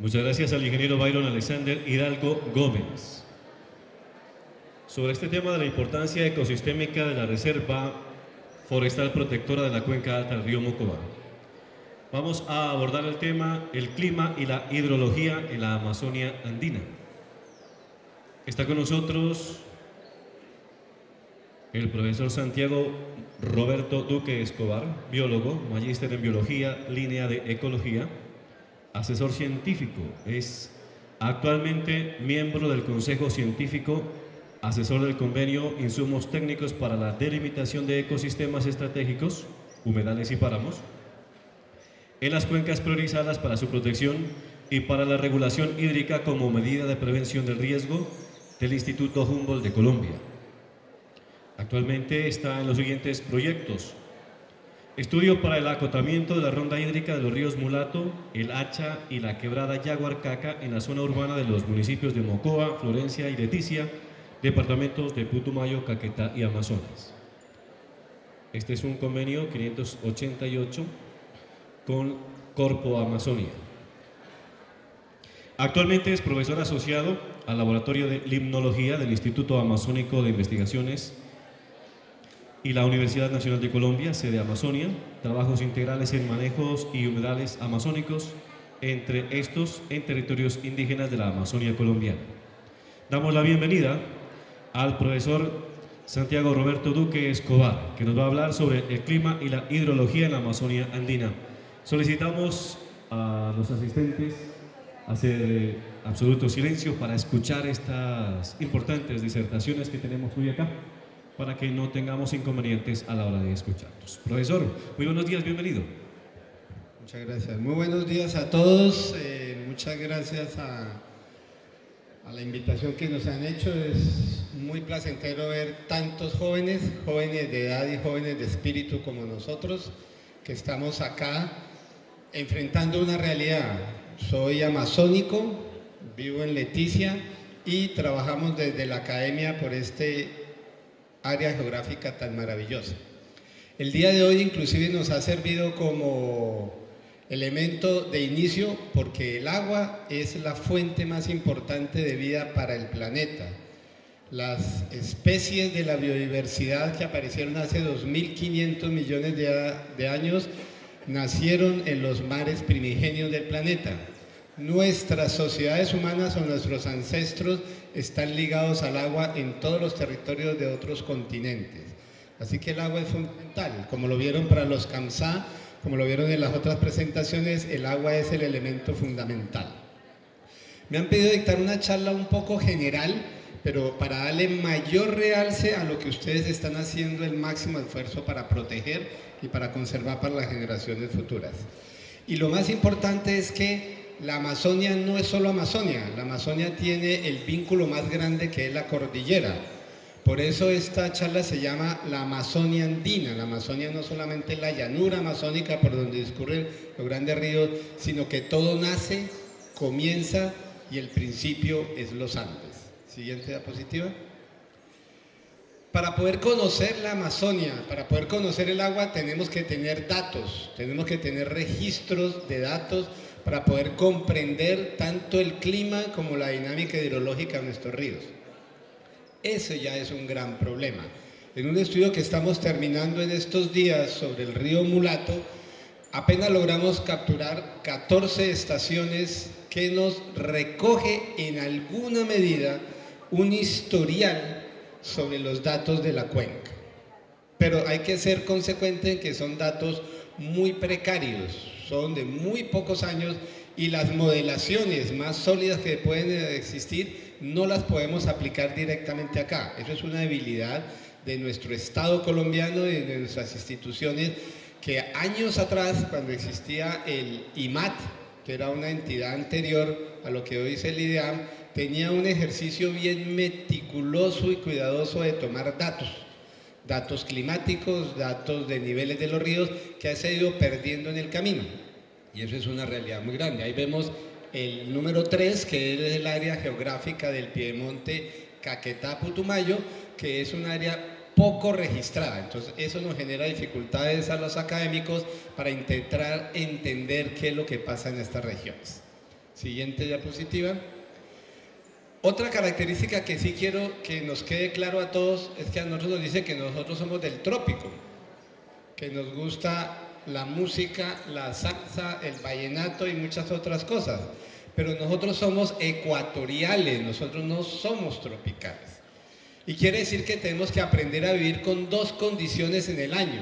Muchas gracias al ingeniero Byron Alexander Hidalgo Gómez. Sobre este tema de la importancia ecosistémica de la Reserva Forestal Protectora de la Cuenca Alta del río Mocoa, vamos a abordar el tema el clima y la hidrología en la Amazonia andina. Está con nosotros el profesor Santiago Roberto Duque Escobar, biólogo, magíster en biología, línea de ecología, asesor científico, es actualmente miembro del Consejo Científico, asesor del convenio Insumos Técnicos para la Delimitación de Ecosistemas Estratégicos, humedales y páramos, en las cuencas priorizadas para su protección y para la regulación hídrica como medida de prevención del riesgo del Instituto Humboldt de Colombia. Actualmente está en los siguientes proyectos: estudio para el acotamiento de la ronda hídrica de los ríos Mulato, el Hacha y la quebrada Yaguarcaca en la zona urbana de los municipios de Mocoa, Florencia y Leticia, departamentos de Putumayo, Caquetá y Amazonas. Este es un convenio 588 con Corpo Amazonia. Actualmente es profesor asociado al Laboratorio de Limnología del Instituto Amazónico de Investigaciones y la Universidad Nacional de Colombia, sede Amazonia, trabajos integrales en manejos y humedales amazónicos, entre estos en territorios indígenas de la Amazonia colombiana. Damos la bienvenida al profesor Santiago Roberto Duque Escobar, que nos va a hablar sobre el clima y la hidrología en la Amazonia andina. Solicitamos a los asistentes hacer absoluto silencio para escuchar estas importantes disertaciones que tenemos hoy acá, para que no tengamos inconvenientes a la hora de escucharlos. Profesor, muy buenos días, bienvenido. Muchas gracias. Muy buenos días a todos. Muchas gracias a la invitación que nos han hecho. Es muy placentero ver tantos jóvenes de edad y jóvenes de espíritu como nosotros, que estamos acá enfrentando una realidad. Soy amazónico, vivo en Leticia y trabajamos desde la academia por este área geográfica tan maravillosa. El día de hoy inclusive nos ha servido como elemento de inicio porque el agua es la fuente más importante de vida para el planeta. Las especies de la biodiversidad que aparecieron hace 2.500 millones de años nacieron en los mares primigenios del planeta. Nuestras sociedades humanas o nuestros ancestros están ligados al agua en todos los territorios de otros continentes. Así que el agua es fundamental. Como lo vieron para los Kamsá, como lo vieron en las otras presentaciones, el agua es el elemento fundamental. Me han pedido dictar una charla un poco general, pero para darle mayor realce a lo que ustedes están haciendo el máximo esfuerzo para proteger y para conservar para las generaciones futuras. Y lo más importante es que la Amazonia no es solo Amazonia, la Amazonia tiene el vínculo más grande que es la cordillera. Por eso esta charla se llama la Amazonia andina. La Amazonia no solamente es la llanura amazónica por donde discurren los grandes ríos, sino que todo nace, comienza y el principio es los Andes. Siguiente diapositiva. Para poder conocer la Amazonia, para poder conocer el agua, tenemos que tener datos, tenemos que tener registros de datos para poder comprender tanto el clima como la dinámica hidrológica de nuestros ríos. Ese ya es un gran problema. En un estudio que estamos terminando en estos días sobre el río Mulato, apenas logramos capturar 14 estaciones que nos recoge en alguna medida un historial sobre los datos de la cuenca. Pero hay que ser consecuente en que son datos muy precarios, son de muy pocos años y las modelaciones más sólidas que pueden existir no las podemos aplicar directamente acá. Eso es una debilidad de nuestro Estado colombiano y de nuestras instituciones que años atrás, cuando existía el IMAT, que era una entidad anterior a lo que hoy es el IDEAM, tenía un ejercicio bien meticuloso y cuidadoso de tomar datos climáticos, datos de niveles de los ríos que se ha ido perdiendo en el camino. Y eso es una realidad muy grande. Ahí vemos el número 3, que es el área geográfica del Piedemonte Caquetá-Putumayo, que es un área poco registrada. Entonces eso nos genera dificultades a los académicos para intentar entender qué es lo que pasa en estas regiones. Siguiente diapositiva. Otra característica que sí quiero que nos quede claro a todos es que a nosotros nos dice que nosotros somos del trópico, que nos gusta la música, la salsa, el vallenato y muchas otras cosas. Pero nosotros somos ecuatoriales, nosotros no somos tropicales. Y quiere decir que tenemos que aprender a vivir con dos condiciones en el año.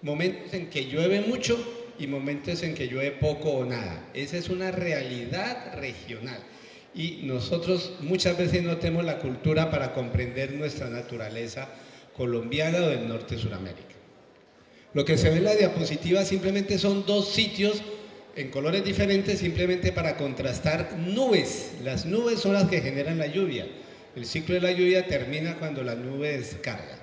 Momentos en que llueve mucho y momentos en que llueve poco o nada. Esa es una realidad regional. Y nosotros muchas veces no tenemos la cultura para comprender nuestra naturaleza colombiana o del norte de Sudamérica. Lo que se ve en la diapositiva simplemente son dos sitios en colores diferentes simplemente para contrastar nubes. Las nubes son las que generan la lluvia. El ciclo de la lluvia termina cuando la nube descarga.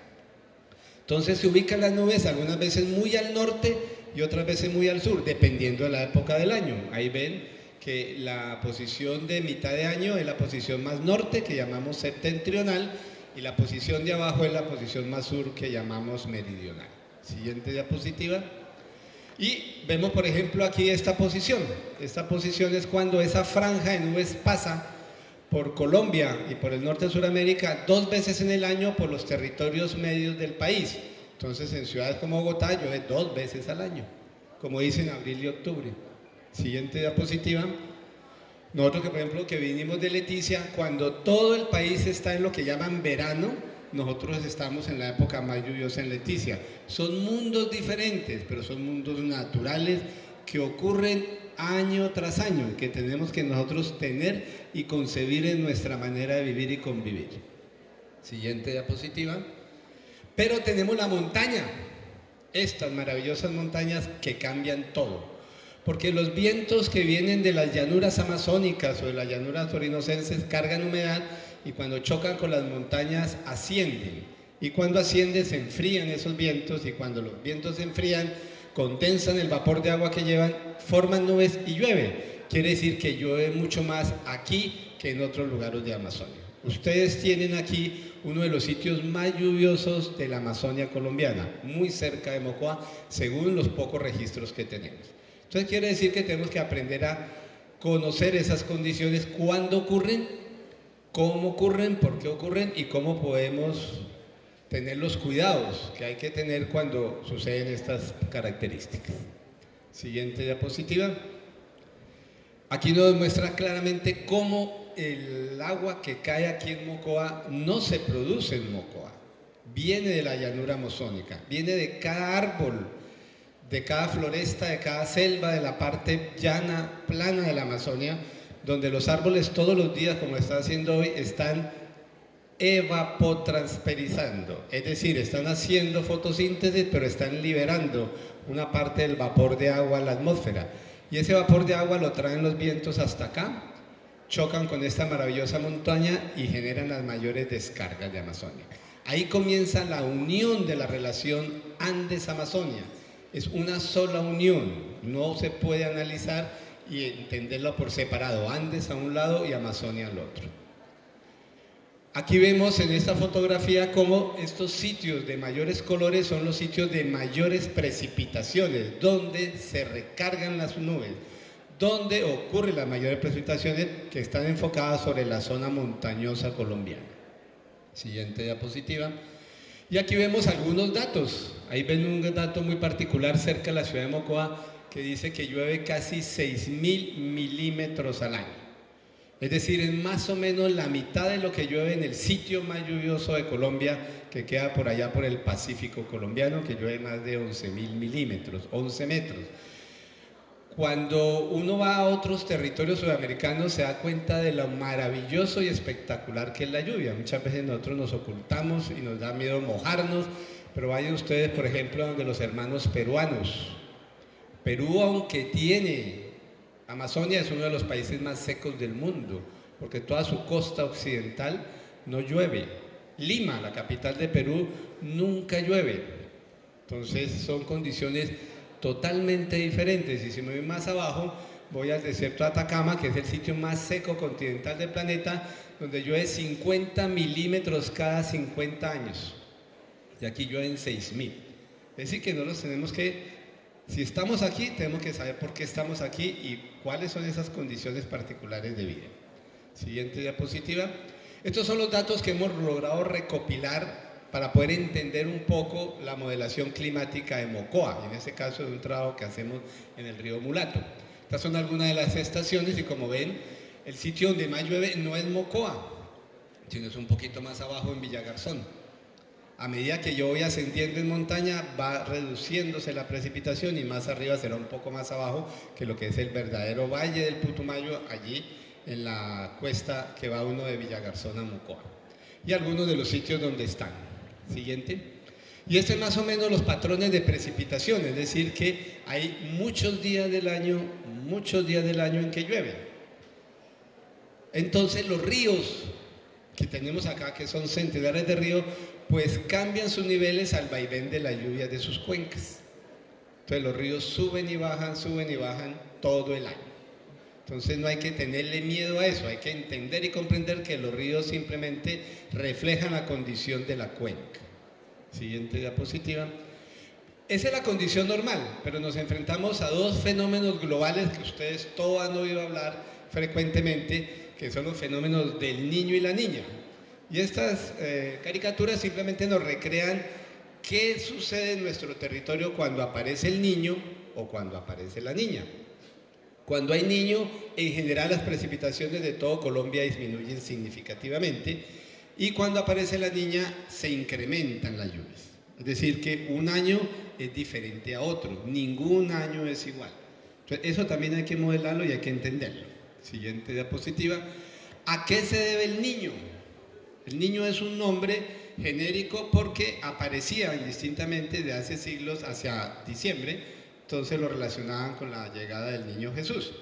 Entonces se ubican las nubes algunas veces muy al norte y otras veces muy al sur, dependiendo de la época del año. Ahí ven que la posición de mitad de año es la posición más norte, que llamamos septentrional, y la posición de abajo es la posición más sur, que llamamos meridional. Siguiente diapositiva. Y vemos, por ejemplo, aquí esta posición. Esta posición es cuando esa franja de nubes pasa por Colombia y por el norte de Sudamérica 2 veces en el año por los territorios medios del país. Entonces, en ciudades como Bogotá llueve 2 veces al año, como dicen abril y octubre. Siguiente diapositiva. Nosotros, que por ejemplo, que vinimos de Leticia, cuando todo el país está en lo que llaman verano, nosotros estamos en la época más lluviosa en Leticia. Son mundos diferentes, pero son mundos naturales que ocurren año tras año, que tenemos que nosotros tener y concebir en nuestra manera de vivir y convivir. Siguiente diapositiva. Pero tenemos la montaña, estas maravillosas montañas que cambian todo. Porque los vientos que vienen de las llanuras amazónicas o de las llanuras orinocenses cargan humedad y cuando chocan con las montañas ascienden. Y cuando ascienden se enfrían esos vientos y cuando los vientos se enfrían, condensan el vapor de agua que llevan, forman nubes y llueve. Quiere decir que llueve mucho más aquí que en otros lugares de Amazonia. Ustedes tienen aquí uno de los sitios más lluviosos de la Amazonia colombiana, muy cerca de Mocoa, según los pocos registros que tenemos. Entonces quiere decir que tenemos que aprender a conocer esas condiciones, cuándo ocurren, cómo ocurren, por qué ocurren y cómo podemos tener los cuidados que hay que tener cuando suceden estas características. Siguiente diapositiva. Aquí nos muestra claramente cómo el agua que cae aquí en Mocoa no se produce en Mocoa, viene de la llanura amazónica, viene de cada árbol, de cada floresta, de cada selva, de la parte llana, plana de la Amazonia, donde los árboles todos los días, como está haciendo hoy, están evapotranspirizando, es decir, están haciendo fotosíntesis, pero están liberando una parte del vapor de agua a la atmósfera. Y ese vapor de agua lo traen los vientos hasta acá, chocan con esta maravillosa montaña y generan las mayores descargas de Amazonia. Ahí comienza la unión de la relación Andes-Amazonia. Es una sola unión, no se puede analizar y entenderlo por separado, Andes a un lado y Amazonia al otro. Aquí vemos en esta fotografía cómo estos sitios de mayores colores son los sitios de mayores precipitaciones, donde se recargan las nubes, donde ocurren las mayores precipitaciones que están enfocadas sobre la zona montañosa colombiana. Siguiente diapositiva. Y aquí vemos algunos datos. Ahí ven un dato muy particular cerca de la ciudad de Mocoa que dice que llueve casi 6.000 milímetros al año. Es decir, es más o menos la mitad de lo que llueve en el sitio más lluvioso de Colombia, que queda por allá por el Pacífico colombiano, que llueve más de 11.000 milímetros, 11 metros. Cuando uno va a otros territorios sudamericanos se da cuenta de lo maravilloso y espectacular que es la lluvia. Muchas veces nosotros nos ocultamos y nos da miedo mojarnos, pero vayan ustedes, por ejemplo, donde los hermanos peruanos. Perú, aunque tiene Amazonia, es uno de los países más secos del mundo, porque toda su costa occidental no llueve. Lima, la capital de Perú, nunca llueve. Entonces son condiciones totalmente diferentes. Y si me voy más abajo, voy al desierto de Atacama, que es el sitio más seco continental del planeta, donde llueve 50 milímetros cada 50 años. Y aquí llueven 6.000. Es decir, que no los tenemos que Si estamos aquí, tenemos que saber por qué estamos aquí y cuáles son esas condiciones particulares de vida. Siguiente diapositiva. Estos son los datos que hemos logrado recopilar para poder entender un poco la modelación climática de Mocoa, en este caso de un trabajo que hacemos en el río Mulato. Estas son algunas de las estaciones y como ven, el sitio donde más llueve no es Mocoa, sino es un poquito más abajo en Villagarzón. A medida que yo voy ascendiendo en montaña va reduciéndose la precipitación y más arriba será un poco más abajo que lo que es el verdadero valle del Putumayo, allí en la cuesta que va uno de Villagarzón a Mocoa. Y algunos de los sitios donde están. Siguiente. Y este es más o menos los patrones de precipitación, es decir que hay muchos días del año en que llueve. Entonces los ríos que tenemos acá, que son centenares de ríos, pues cambian sus niveles al vaivén de las lluvias de sus cuencas. Entonces los ríos suben y bajan todo el año. Entonces no hay que tenerle miedo a eso, hay que entender y comprender que los ríos simplemente reflejan la condición de la cuenca. Siguiente diapositiva. Esa es la condición normal, pero nos enfrentamos a dos fenómenos globales que ustedes todos han oído hablar frecuentemente, que son los fenómenos del niño y la niña. Y estas caricaturas simplemente nos recrean qué sucede en nuestro territorio cuando aparece el niño o cuando aparece la niña. Cuando hay niño, en general las precipitaciones de todo Colombia disminuyen significativamente y cuando aparece la niña se incrementan las lluvias. Es decir, que un año es diferente a otro, ningún año es igual. Entonces, eso también hay que modelarlo y hay que entenderlo. Siguiente diapositiva. ¿A qué se debe el niño? El niño es un nombre genérico porque aparecía indistintamente de hace siglos hacia diciembre, entonces lo relacionaban con la llegada del niño Jesús.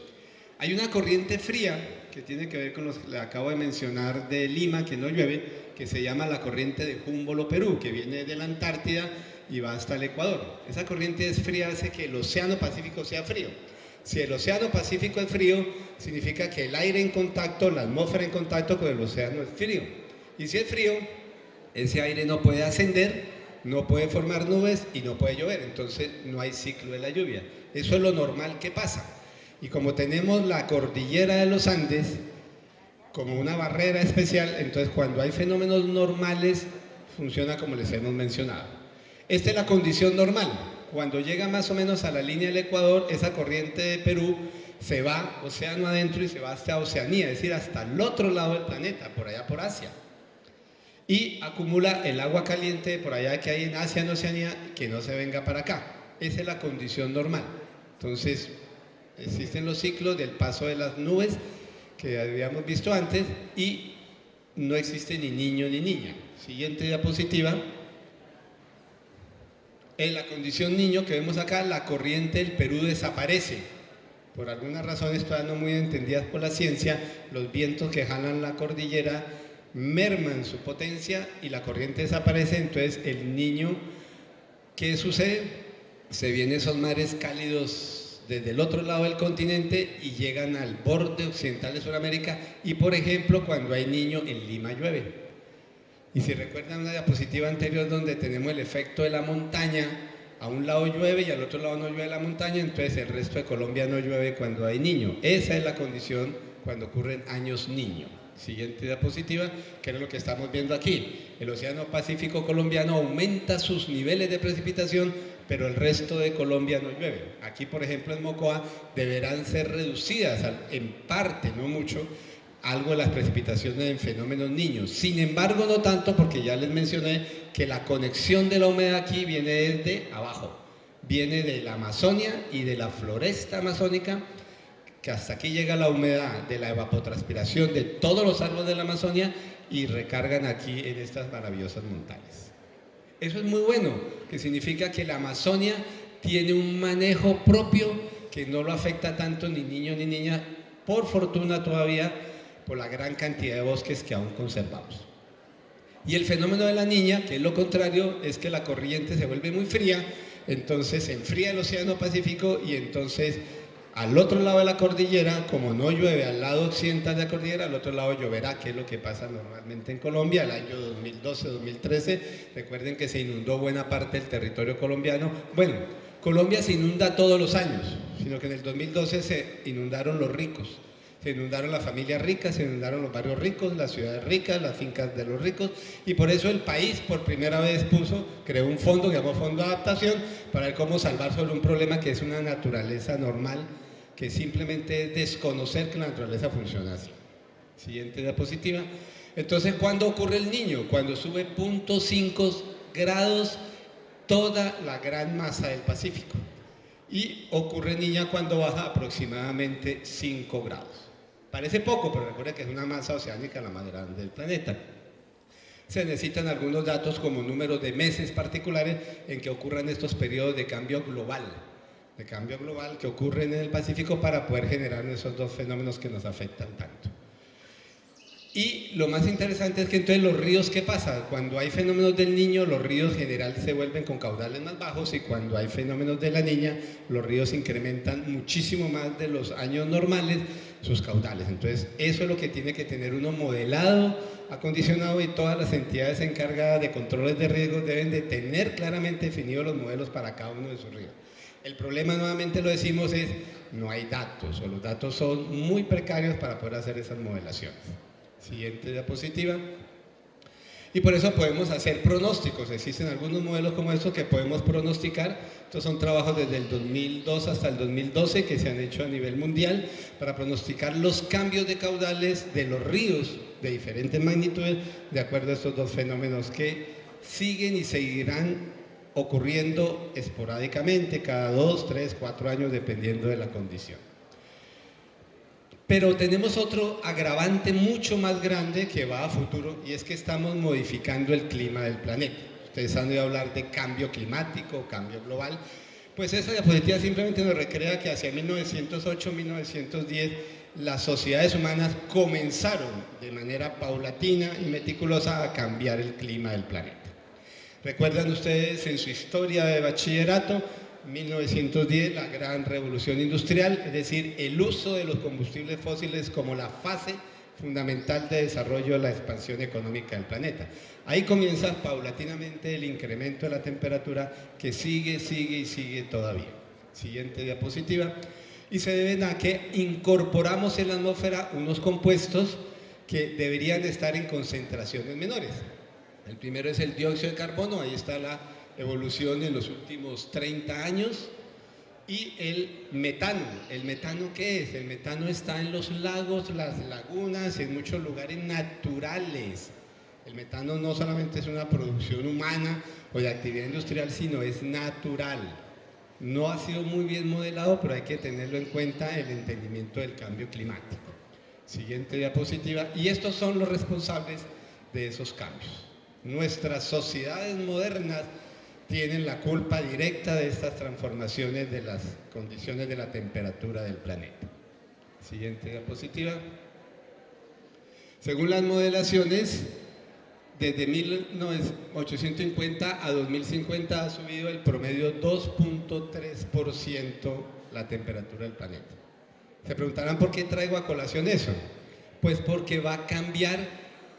Hay una corriente fría que tiene que ver con los que le acabo de mencionar de Lima, que no llueve, que se llama la corriente de Humboldt, Perú, que viene de la Antártida y va hasta el Ecuador. Esa corriente es fría, hace que el océano Pacífico sea frío. Si el océano Pacífico es frío, significa que el aire en contacto, la atmósfera en contacto con el océano es frío. Y si es frío, ese aire no puede ascender, no puede formar nubes y no puede llover, entonces no hay ciclo de la lluvia. Eso es lo normal que pasa. Y como tenemos la cordillera de los Andes como una barrera especial, entonces cuando hay fenómenos normales funciona como les hemos mencionado. Esta es la condición normal. Cuando llega más o menos a la línea del Ecuador, esa corriente de Perú se va océano adentro y se va hasta Oceanía, es decir, hasta el otro lado del planeta, por allá por Asia. Y acumula el agua caliente por allá que hay en Asia, en Oceanía, que no se venga para acá. Esa es la condición normal. Entonces, existen los ciclos del paso de las nubes que habíamos visto antes y no existe ni niño ni niña. Siguiente diapositiva. En la condición niño que vemos acá, la corriente del Perú desaparece. Por algunas razones todavía no muy entendidas por la ciencia, los vientos que jalan la cordillera merman su potencia y la corriente desaparece, entonces el niño, ¿qué sucede? Se vienen esos mares cálidos desde el otro lado del continente y llegan al borde occidental de Sudamérica y por ejemplo cuando hay niño en Lima llueve. Y si recuerdan una diapositiva anterior donde tenemos el efecto de la montaña, a un lado llueve y al otro lado no llueve la montaña, entonces el resto de Colombia no llueve cuando hay niño. Esa es la condición cuando ocurren años niño. Siguiente diapositiva, que es lo que estamos viendo aquí. El océano Pacífico colombiano aumenta sus niveles de precipitación, pero el resto de Colombia no llueve. Aquí, por ejemplo, en Mocoa, deberán ser reducidas, en parte, no mucho, algo de las precipitaciones en fenómenos niños. Sin embargo, no tanto, porque ya les mencioné que la conexión de la humedad aquí viene desde abajo. Viene de la Amazonia y de la floresta amazónica, que hasta aquí llega la humedad de la evapotranspiración de todos los árboles de la Amazonia y recargan aquí en estas maravillosas montañas. Eso es muy bueno, que significa que la Amazonia tiene un manejo propio que no lo afecta tanto ni niño ni niña, por fortuna todavía, por la gran cantidad de bosques que aún conservamos. Y el fenómeno de la niña, que es lo contrario, es que la corriente se vuelve muy fría, entonces se enfría el océano Pacífico y entonces al otro lado de la cordillera, como no llueve al lado occidental de la cordillera, al otro lado lloverá, que es lo que pasa normalmente en Colombia. El año 2012-2013, recuerden que se inundó buena parte del territorio colombiano. Bueno, Colombia se inunda todos los años, sino que en el 2012 se inundaron los ricos, se inundaron las familias ricas, se inundaron los barrios ricos, las ciudades ricas, las fincas de los ricos, y por eso el país por primera vez creó un fondo que llamó Fondo de Adaptación para ver cómo salvar sobre un problema que es una naturaleza normal, que simplemente es desconocer que la naturaleza funciona así. Siguiente diapositiva. Entonces, ¿cuándo ocurre el Niño? Cuando sube 0.5 grados toda la gran masa del Pacífico. Y ocurre Niña cuando baja aproximadamente 5 grados. Parece poco, pero recuerden que es una masa oceánica la más grande del planeta. Se necesitan algunos datos como números de meses particulares en que ocurran estos periodos de cambio global que ocurren en el Pacífico para poder generar esos dos fenómenos que nos afectan tanto. Y lo más interesante es que entonces los ríos, ¿qué pasa? Cuando hay fenómenos del Niño, los ríos en general se vuelven con caudales más bajos, y cuando hay fenómenos de la Niña, los ríos incrementan muchísimo más de los años normales sus caudales. Entonces, eso es lo que tiene que tener uno modelado, acondicionado, y todas las entidades encargadas de controles de riesgos deben de tener claramente definidos los modelos para cada uno de sus ríos. El problema, nuevamente lo decimos, es no hay datos, o los datos son muy precarios para poder hacer esas modelaciones. Siguiente diapositiva. Y por eso podemos hacer pronósticos. Existen algunos modelos como estos que podemos pronosticar. Estos son trabajos desde el 2002 hasta el 2012 que se han hecho a nivel mundial para pronosticar los cambios de caudales de los ríos de diferentes magnitudes de acuerdo a estos dos fenómenos que siguen y seguirán ocurriendo esporádicamente cada 2, 3, 4 años dependiendo de la condición. Pero tenemos otro agravante mucho más grande que va a futuro, y es que estamos modificando el clima del planeta. Ustedes han oído hablar de cambio climático, cambio global. Pues esa diapositiva simplemente nos recrea que hacia 1908, 1910, las sociedades humanas comenzaron de manera paulatina y meticulosa a cambiar el clima del planeta. ¿Recuerdan ustedes en su historia de bachillerato? 1910, la gran revolución industrial, es decir, el uso de los combustibles fósiles como la fase fundamental de desarrollo de la expansión económica del planeta. Ahí comienza paulatinamente el incremento de la temperatura que sigue y sigue todavía. Siguiente diapositiva. Y se deben a que incorporamos en la atmósfera unos compuestos que deberían estar en concentraciones menores. El primero es el dióxido de carbono, ahí está la evolución en los últimos 30 años, y el metano. ¿El metano qué es? El metano está en los lagos, las lagunas, en muchos lugares naturales. El metano no solamente es una producción humana o de actividad industrial, sino es natural. No ha sido muy bien modelado, pero hay que tenerlo en cuenta en el entendimiento del cambio climático. Siguiente diapositiva. Y estos son los responsables de esos cambios. Nuestras sociedades modernas tienen la culpa directa de estas transformaciones de las condiciones de la temperatura del planeta. Siguiente diapositiva. Según las modelaciones, desde 1850 a 2050 ha subido el promedio 2.3% la temperatura del planeta. Se preguntarán por qué traigo a colación eso. Pues porque va a cambiar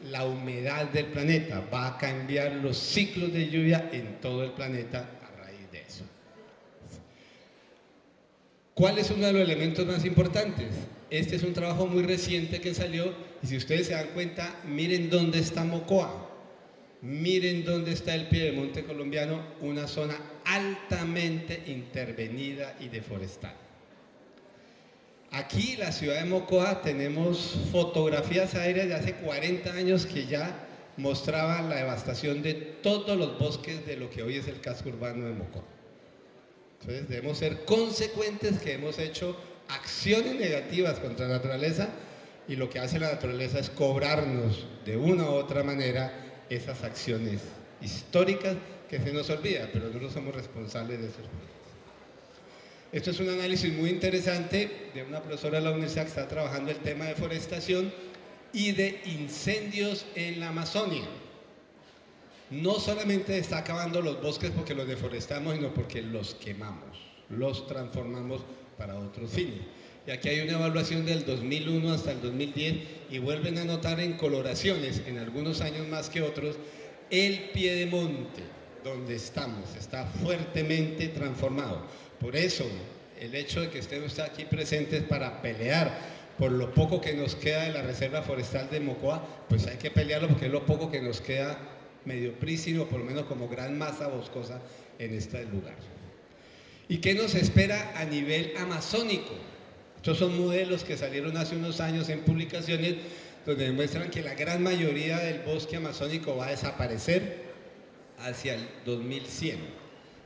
la humedad del planeta, va a cambiar los ciclos de lluvia en todo el planeta a raíz de eso. ¿Cuál es uno de los elementos más importantes? Este es un trabajo muy reciente que salió, y si ustedes se dan cuenta, miren dónde está Mocoa, miren dónde está el piedemonte colombiano, una zona altamente intervenida y deforestada. Aquí, la ciudad de Mocoa, tenemos fotografías aéreas de hace 40 años que ya mostraban la devastación de todos los bosques de lo que hoy es el casco urbano de Mocoa. Entonces, debemos ser consecuentes que hemos hecho acciones negativas contra la naturaleza, y lo que hace la naturaleza es cobrarnos de una u otra manera esas acciones históricas que se nos olvida, pero no somos responsables de esos problemas. Esto es un análisis muy interesante de una profesora de la universidad que está trabajando el tema de deforestación y de incendios en la Amazonia. No solamente está acabando los bosques porque los deforestamos, sino porque los quemamos, los transformamos para otros fines. Y aquí hay una evaluación del 2001 hasta el 2010 y vuelven a notar en coloraciones, en algunos años más que otros, el piedemonte. donde estamos, está fuertemente transformado. Por eso, el hecho de que estén ustedes aquí presentes para pelear por lo poco que nos queda de la Reserva Forestal de Mocoa, pues hay que pelearlo porque es lo poco que nos queda medio prístino, por lo menos como gran masa boscosa en este lugar. ¿Y qué nos espera a nivel amazónico? Estos son modelos que salieron hace unos años en publicaciones donde demuestran que la gran mayoría del bosque amazónico va a desaparecer hacia el 2100.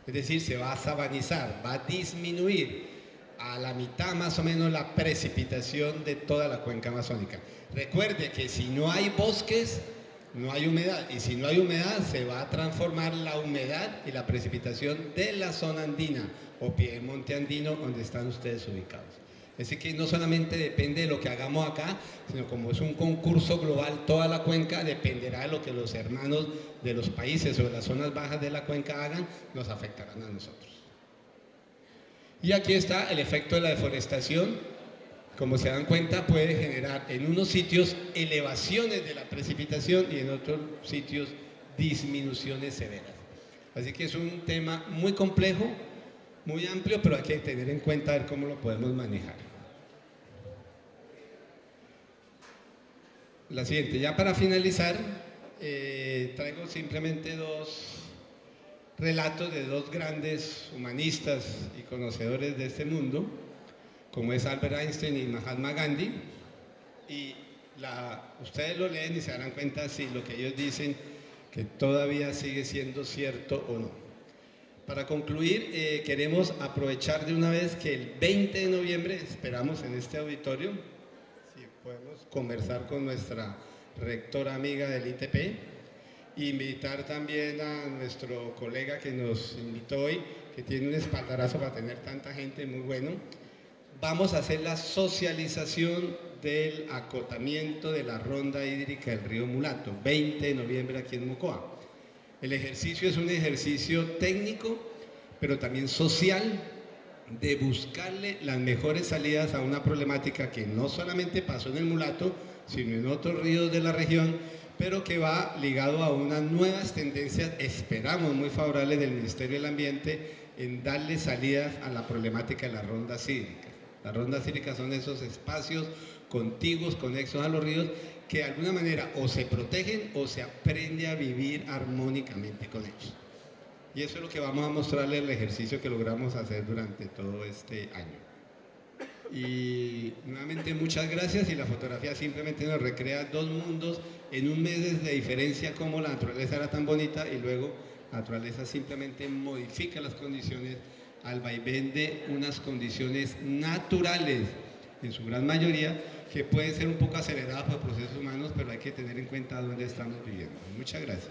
Es decir, se va a sabanizar, va a disminuir a la mitad más o menos la precipitación de toda la cuenca amazónica. Recuerde que si no hay bosques, no hay humedad, y si no hay humedad se va a transformar la humedad y la precipitación de la zona andina o piedemonte andino donde están ustedes ubicados. Así que no solamente depende de lo que hagamos acá, sino como es un concurso global, toda la cuenca dependerá de lo que los hermanos de los países o de las zonas bajas de la cuenca hagan, nos afectarán a nosotros. Y aquí está el efecto de la deforestación. Como se dan cuenta, puede generar en unos sitios elevaciones de la precipitación y en otros sitios disminuciones severas. Así que es un tema muy complejo, muy amplio, pero hay que tener en cuenta a ver cómo lo podemos manejar. La siguiente, ya para finalizar, traigo simplemente dos relatos de dos grandes humanistas y conocedores de este mundo, como es Albert Einstein y Mahatma Gandhi, y ustedes lo leen y se darán cuenta si lo que ellos dicen que todavía sigue siendo cierto o no. Para concluir, queremos aprovechar de una vez que el 20 de noviembre esperamos en este auditorio, si podemos conversar con nuestra rectora amiga del ITP, invitar también a nuestro colega que nos invitó hoy, que tiene un espaldarazo para tener tanta gente, muy bueno. Vamos a hacer la socialización del acotamiento de la ronda hídrica del río Mulato, 20 de noviembre aquí en Mocoa. El ejercicio es un ejercicio técnico, pero también social, de buscarle las mejores salidas a una problemática que no solamente pasó en el Mulato, sino en otros ríos de la región, pero que va ligado a unas nuevas tendencias, esperamos muy favorables del Ministerio del Ambiente, en darle salidas a la problemática de las rondas hídricas. Las rondas hídricas son esos espacios contiguos, conexos a los ríos, que de alguna manera o se protegen o se aprende a vivir armónicamente con ellos. Y eso es lo que vamos a mostrarles el ejercicio que logramos hacer durante todo este año. Y nuevamente muchas gracias, y la fotografía simplemente nos recrea dos mundos en un mes de diferencia, como la naturaleza era tan bonita y luego la naturaleza simplemente modifica las condiciones al vaivén de unas condiciones naturales, en su gran mayoría, que pueden ser un poco aceleradas por procesos humanos, pero hay que tener en cuenta dónde estamos viviendo. Muchas gracias.